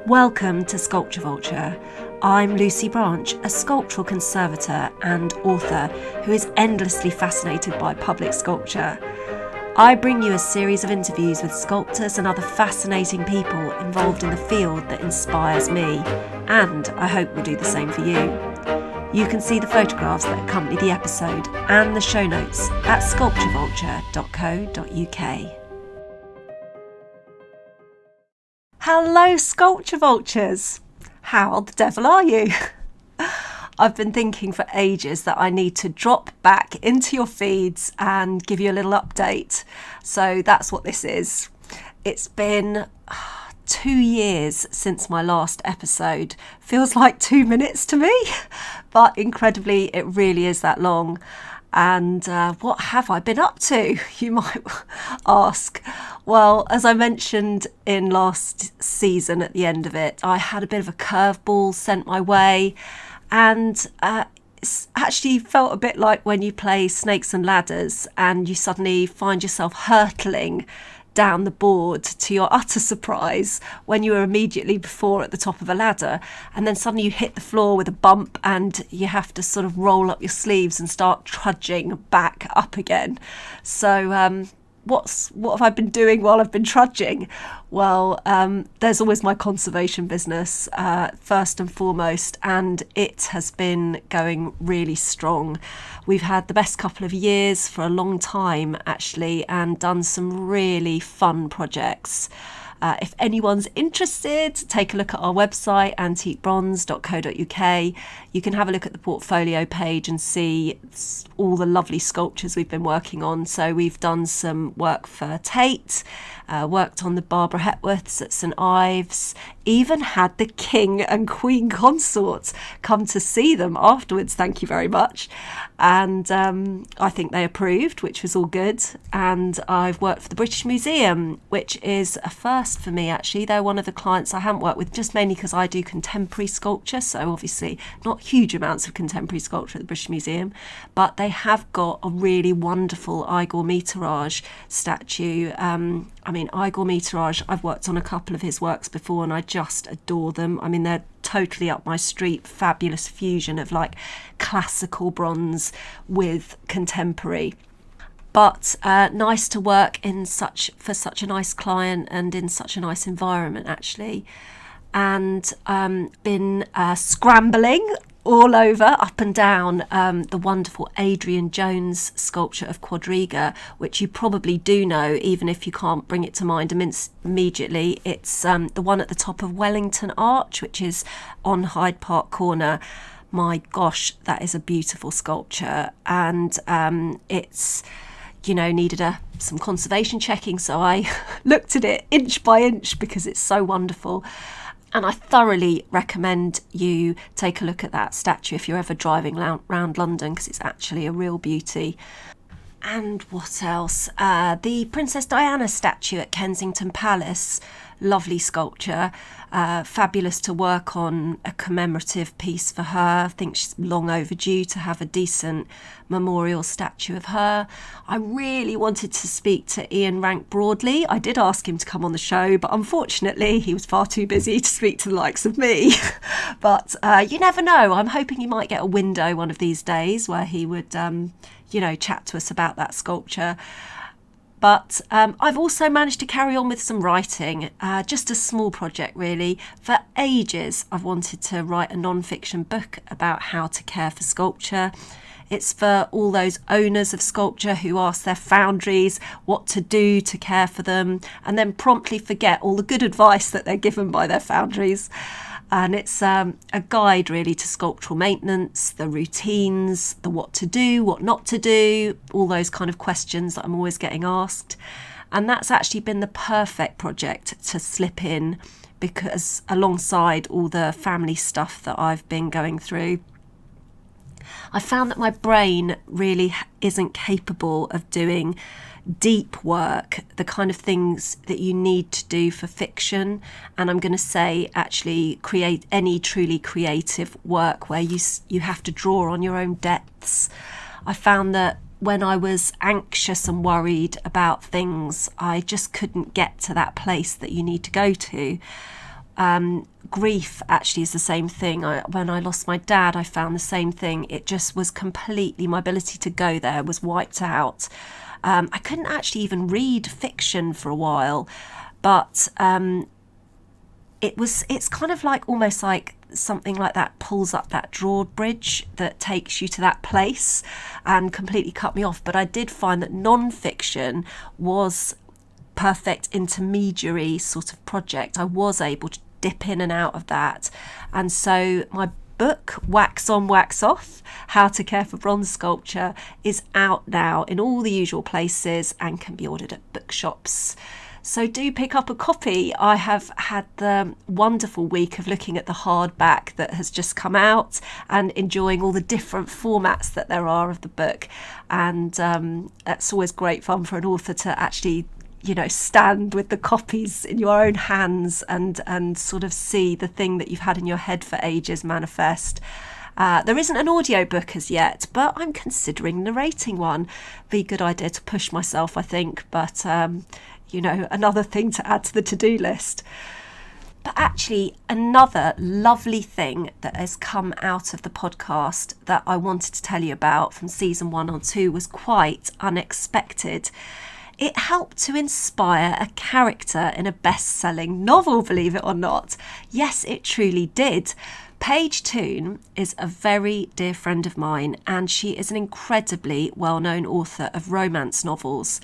Welcome to Sculpture Vulture. I'm Lucy Branch, a sculptural conservator and author who is endlessly fascinated by public sculpture. I bring you a series of interviews with sculptors and other fascinating people involved in the field that inspires me, and I hope will do the same for you. You can see the photographs that accompany the episode and the show notes at sculpturevulture.co.uk. Hello, Sculpture Vultures! How the devil are you? I've been thinking for ages that I need to drop back into your feeds and give you a little update. So that's what this is. It's been 2 years since my last episode. Feels like 2 minutes to me, but incredibly, it really is that long. And what have I been up to, you might ask? Well, as I mentioned in last season at the end of it, I had a bit of a curveball sent my way, and it's actually felt a bit like when you play Snakes and Ladders and you suddenly find yourself hurtling down the board to your utter surprise when you were immediately before at the top of a ladder, and then suddenly you hit the floor with a bump and you have to sort of roll up your sleeves and start trudging back up again. So what have I been doing while I've been trudging? Well, there's always my conservation business first and foremost, and it has been going really strong. We've had the best couple of years for a long time, actually, and done some really fun projects. If anyone's interested, take a look at our website, antiquebronze.co.uk. You can have a look at the portfolio page and see all the lovely sculptures we've been working on. So we've done some work for Tate, worked on the Barbara Hepworths at St Ives, even had the King and Queen consorts come to see them afterwards, thank you very much. And I think they approved, which was all good. And I've worked for the British Museum, which is a first for me, actually. They're one of the clients I haven't worked with, just mainly because I do contemporary sculpture, so obviously not huge amounts of contemporary sculpture at the British Museum, but they have got a really wonderful Igor Mitraj statue. Igor Mitraj, I've worked on a couple of his works before and I just adore them. I mean, they're totally up my street. Fabulous fusion of like classical bronze with contemporary. But nice to work for such a nice client and in such a nice environment, actually. And been scrambling all over, up and down, the wonderful Adrian Jones sculpture of Quadriga, which you probably do know, even if you can't bring it to mind immediately. It's the one at the top of Wellington Arch, which is on Hyde Park Corner. My gosh, that is a beautiful sculpture. And it's needed some conservation checking, so I looked at it inch by inch because it's so wonderful. And I thoroughly recommend you take a look at that statue if you're ever driving around London, because it's actually a real beauty. And what else? The Princess Diana statue at Kensington Palace, lovely sculpture. Fabulous to work on a commemorative piece for her. I think she's long overdue to have a decent memorial statue of her. I really wanted to speak to Ian Rank Broadley. I did ask him to come on the show, but unfortunately he was far too busy to speak to the likes of me. But you never know. I'm hoping he might get a window one of these days where he would chat to us about that sculpture. But I've also managed to carry on with some writing, just a small project really. For ages I've wanted to write a non-fiction book about how to care for sculpture. It's for all those owners of sculpture who ask their foundries what to do to care for them and then promptly forget all the good advice that they're given by their foundries. And it's a guide really to sculptural maintenance, the routines, the what to do, what not to do, all those kind of questions that I'm always getting asked. And that's actually been the perfect project to slip in, because alongside all the family stuff that I've been going through, I found that my brain really isn't capable of doing deep work, the kind of things that you need to do for fiction. And I'm going to say actually create any truly creative work where you have to draw on your own depths. I found that when I was anxious and worried about things, I just couldn't get to that place that you need to go to. Grief actually is the same thing. When I lost my dad, I found the same thing. It just was completely, my ability to go there was wiped out. I couldn't actually even read fiction for a while, but it's kind of like almost like something like that pulls up that drawbridge that takes you to that place and completely cut me off. But I did find that non-fiction was perfect intermediary sort of project. I was able to dip in and out of that. And so my book, Wax On, Wax Off, How to Care for Bronze Sculpture, is out now in all the usual places and can be ordered at bookshops. So do pick up a copy. I have had the wonderful week of looking at the hardback that has just come out and enjoying all the different formats that there are of the book. And it's always great fun for an author to actually, stand with the copies in your own hands and sort of see the thing that you've had in your head for ages manifest. There isn't an audiobook as yet, but I'm considering narrating one. Be a good idea to push myself, I think, but another thing to add to the to-do list. But actually, another lovely thing that has come out of the podcast that I wanted to tell you about from season 1 or 2 was quite unexpected. It helped to inspire a character in a best-selling novel, believe it or not. Yes, it truly did. Paige Toon is a very dear friend of mine, and she is an incredibly well-known author of romance novels.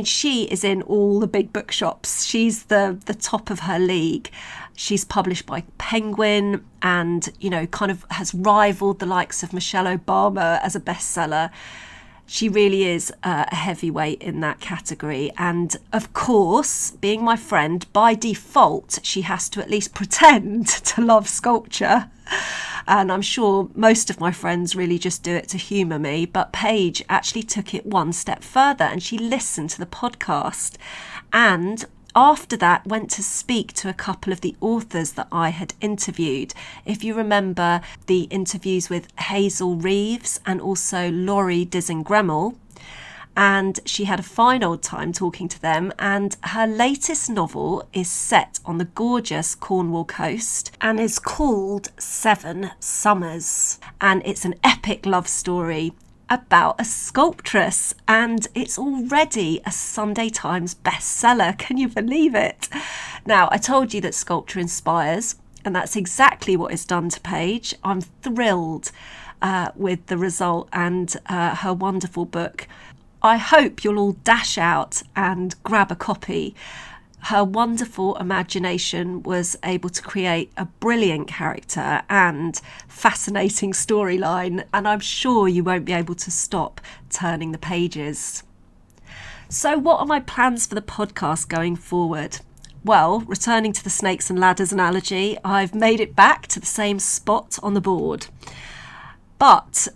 She is in all the big bookshops. She's the top of her league. She's published by Penguin and, kind of has rivaled the likes of Michelle Obama as a bestseller. She really is a heavyweight in that category. And of course, being my friend, by default, she has to at least pretend to love sculpture. And I'm sure most of my friends really just do it to humour me. But Paige actually took it one step further and she listened to the podcast. And after that, went to speak to a couple of the authors that I had interviewed. If you remember the interviews with Hazel Reeves and also Laurie Dizengremmel, and she had a fine old time talking to them. And her latest novel is set on the gorgeous Cornwall coast and is called 7 Summers. And it's an epic love story about a sculptress, and it's already a Sunday Times bestseller. Can you believe it? Now, I told you that sculpture inspires, and that's exactly what is done to Paige. I'm thrilled with the result and her wonderful book. I hope you'll all dash out and grab a copy. Her wonderful imagination was able to create a brilliant character and fascinating storyline, and I'm sure you won't be able to stop turning the pages. So what are my plans for the podcast going forward? Well, returning to the snakes and ladders analogy, I've made it back to the same spot on the board. But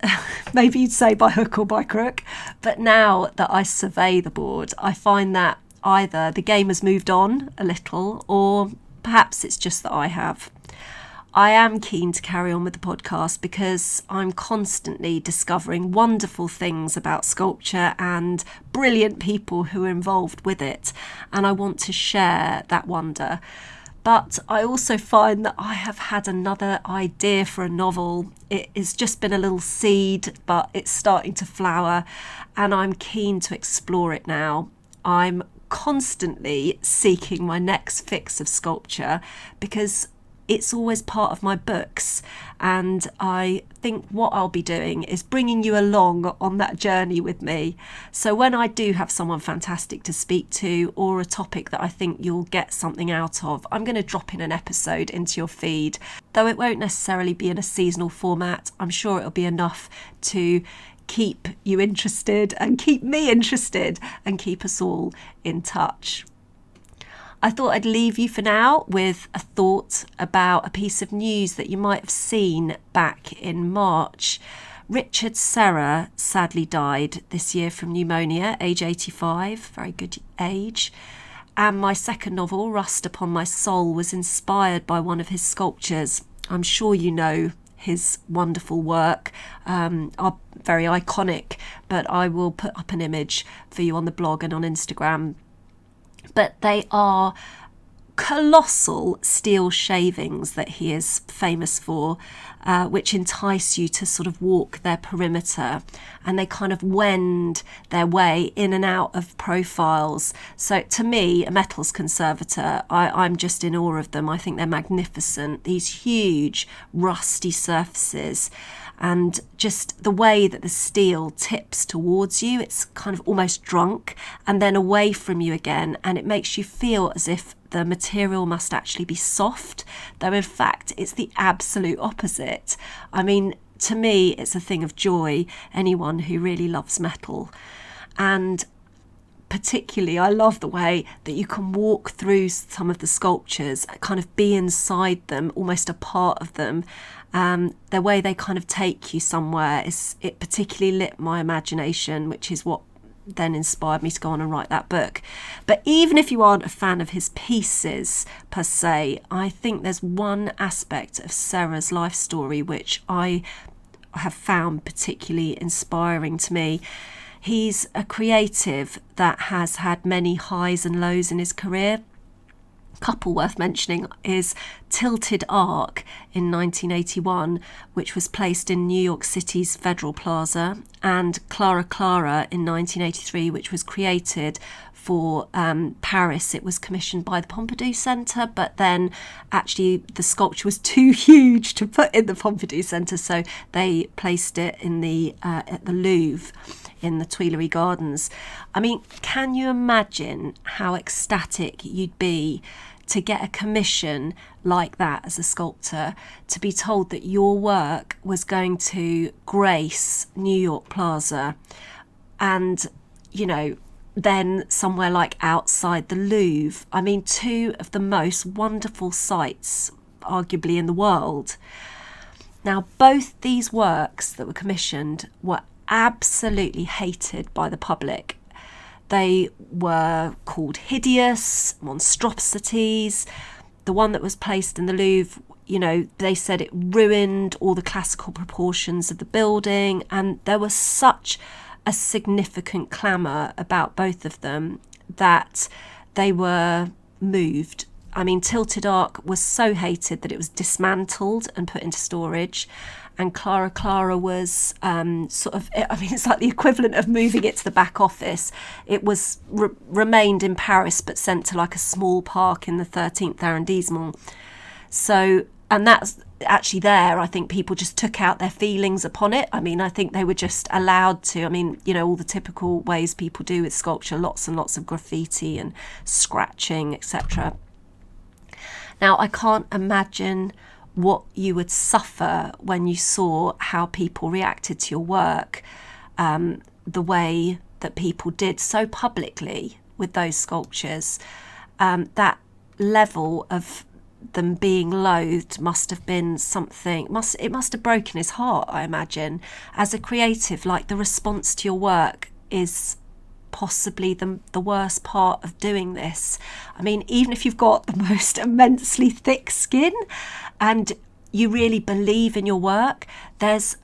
maybe you'd say by hook or by crook, but now that I survey the board, I find that either the game has moved on a little, or perhaps it's just that I have. I am keen to carry on with the podcast because I'm constantly discovering wonderful things about sculpture and brilliant people who are involved with it, and I want to share that wonder. But I also find that I have had another idea for a novel. It has just been a little seed, but it's starting to flower, and I'm keen to explore it now. I'm constantly seeking my next fix of sculpture because it's always part of my books, and I think what I'll be doing is bringing you along on that journey with me. So when I do have someone fantastic to speak to or a topic that I think you'll get something out of, I'm going to drop in an episode into your feed. Though it won't necessarily be in a seasonal format, I'm sure it'll be enough to keep you interested and keep me interested and keep us all in touch. I thought I'd leave you for now with a thought about a piece of news that you might have seen back in March. Richard Serra sadly died this year from pneumonia, age 85, very good age. And my second novel, Rust Upon My Soul, was inspired by one of his sculptures. I'm sure you know his wonderful work, are very iconic, but I will put up an image for you on the blog and on Instagram. But they are colossal steel shavings that he is famous for, which entice you to sort of walk their perimeter, and they kind of wend their way in and out of profiles. So to me, a metals conservator, I'm just in awe of them. I think they're magnificent, these huge rusty surfaces, and just the way that the steel tips towards you, it's kind of almost drunk and then away from you again, and it makes you feel as if the material must actually be soft, though in fact it's the absolute opposite. I mean, to me, it's a thing of joy, anyone who really loves metal. And particularly, I love the way that you can walk through some of the sculptures, kind of be inside them, almost a part of them. The way they kind of take you somewhere, it particularly lit my imagination, which is what then inspired me to go on and write that book. But even if you aren't a fan of his pieces per se, I think there's one aspect of Serra's life story which I have found particularly inspiring to me. He's a creative that has had many highs and lows in his career. A couple worth mentioning is Tilted Arc in 1981, which was placed in New York City's Federal Plaza, and Clara Clara in 1983, which was created for Paris. It was commissioned by the Pompidou Centre, but then actually the sculpture was too huge to put in the Pompidou Centre, so they placed it in at the Louvre in the Tuileries Gardens. I mean, can you imagine how ecstatic you'd be to get a commission like that as a sculptor, to be told that your work was going to grace New York Plaza, and, you know, then somewhere like outside the Louvre? I mean, two of the most wonderful sites, arguably, in the world. Now, both these works that were commissioned were absolutely hated by the public. They were called hideous, monstrosities. The one that was placed in the Louvre, you know, they said it ruined all the classical proportions of the building, and there was such a significant clamour about both of them that they were moved. I mean, Tilted Arc was so hated that it was dismantled and put into storage, and Clara Clara was it's like the equivalent of moving it to the back office. It was remained in Paris but sent to like a small park in the 13th arrondissement. So, and that's actually there, I think people just took out their feelings upon it. I mean, I think they were just allowed to. I mean, you know, all the typical ways people do with sculpture, lots and lots of graffiti and scratching, etc. Now, I can't imagine what you would suffer when you saw how people reacted to your work, the way that people did so publicly with those sculptures. That level of them being loathed must have been something, it must have broken his heart, I imagine. As a creative, like, the response to your work is possibly the worst part of doing this. I mean, even if you've got the most immensely thick skin and you really believe in your work, there's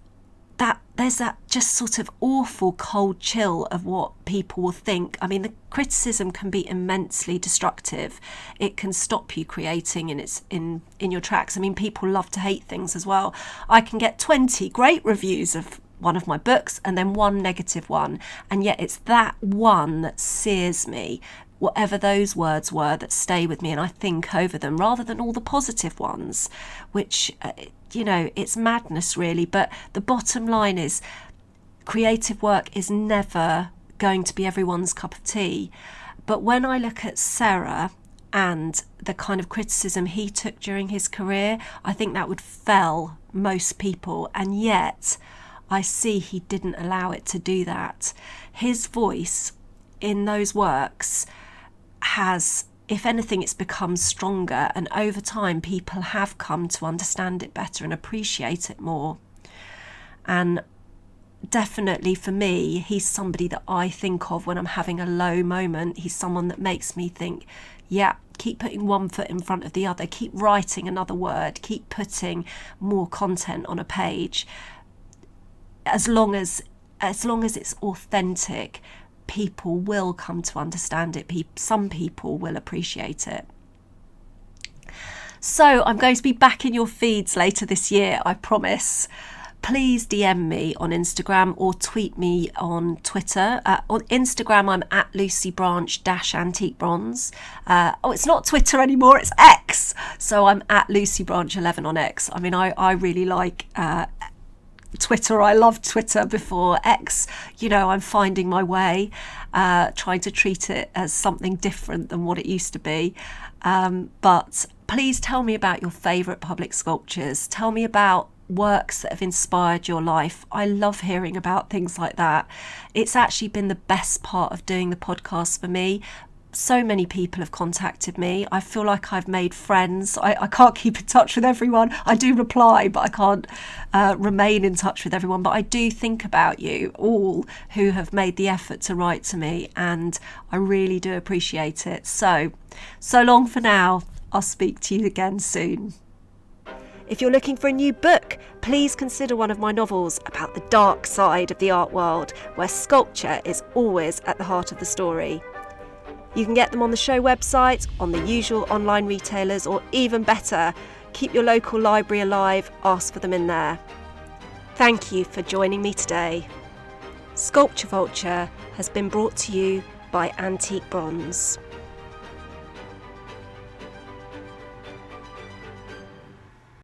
that just sort of awful cold chill of what people will think. I mean, the criticism can be immensely destructive. It can stop you creating in your tracks. I mean, people love to hate things as well. I can get 20 great reviews of one of my books and then one negative one, and yet it's that one that sears me, whatever those words were, that stay with me and I think over them, rather than all the positive ones, which you know, it's madness really. But the bottom line is, creative work is never going to be everyone's cup of tea. But when I look at Serra and the kind of criticism he took during his career, I think that would fell most people, and yet I see he didn't allow it to do that. His voice in those works has, if anything, it's become stronger, and over time people have come to understand it better and appreciate it more. And definitely for me, he's somebody that I think of when I'm having a low moment. He's someone that makes me think, yeah, keep putting one foot in front of the other, keep writing another word, keep putting more content on a page. As long as it's authentic, people will come to understand it. Some people will appreciate it. So I'm going to be back in your feeds later this year, I promise. Please DM me on Instagram or tweet me on Twitter. On Instagram, I'm at lucybranch-antique bronze. It's not Twitter anymore, it's X. So I'm at lucybranch11 on X. I mean, I really like Twitter. I loved Twitter before X. I'm finding my way, trying to treat it as something different than what it used to be. But please tell me about your favourite public sculptures. Tell me about works that have inspired your life. I love hearing about things like that. It's actually been the best part of doing the podcast for me. So many people have contacted me. I feel like I've made friends. I can't keep in touch with everyone. I do reply, but I can't remain in touch with everyone. But I do think about you all who have made the effort to write to me, and I really do appreciate it. So long for now. I'll speak to you again soon. If you're looking for a new book, please consider one of my novels about the dark side of the art world, where sculpture is always at the heart of the story. You can get them on the show website, on the usual online retailers, or even better, keep your local library alive, ask for them in there. Thank you for joining me today. Sculpture Vulture has been brought to you by Antique Bronze.